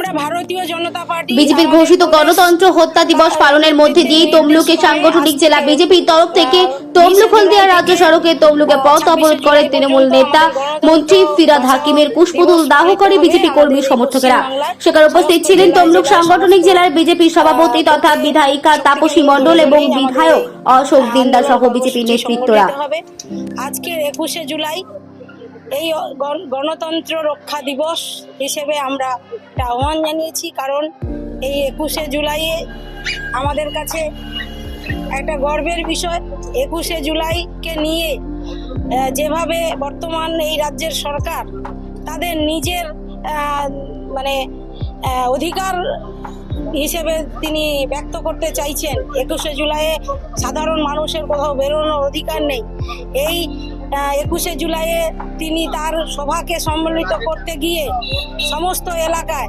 আমরা ভারতীয় জনতা পার্টি বিজেপির ঘোষিত গণতন্ত্র হত্যা দিবস পালনের মধ্যে দিয়েই তমলুকে সাংগঠনিক জেলা বিজেপির তরফ থেকে তমলুক হলদিয়া রাজ্য সড়কে তমলুকে পথ অবরোধ করে তৃণমূল নেতা মন্ত্রী ফিরহাদ হাকিমের পুষ্পদুল দাহ করে বিজেপি কর্মী সমর্থকেরা। সেখানে উপস্থিত ছিলেন তমলুক সাংগঠনিক জেলার বিজেপির সভাপতি তথা বিধায়িকা তাপসী মণ্ডল এবং বিধায়ক অশোক দিনদার সহ বিজেপি নেতৃত্বরা। আজকের 21শে জুলাই এই গণতন্ত্র রক্ষা দিবস হিসেবে আমরা একটা আহ্বান জানিয়েছি, কারণ এই 21শে জুলাইয়ে আমাদের কাছে একটা গর্বের বিষয়। 21শে জুলাইকে নিয়ে যেভাবে বর্তমান এই রাজ্যের সরকার তাদের নিজের অধিকার হিসেবে তিনি ব্যক্ত করতে চাইছেন, 21শে জুলাইয়ে সাধারণ মানুষের কোথাও বেরোনোর অধিকার নেই। এই 21শে জুলাইয়ে তিনি তার সভাকে সম্মিলিত করতে গিয়ে সমস্ত এলাকায়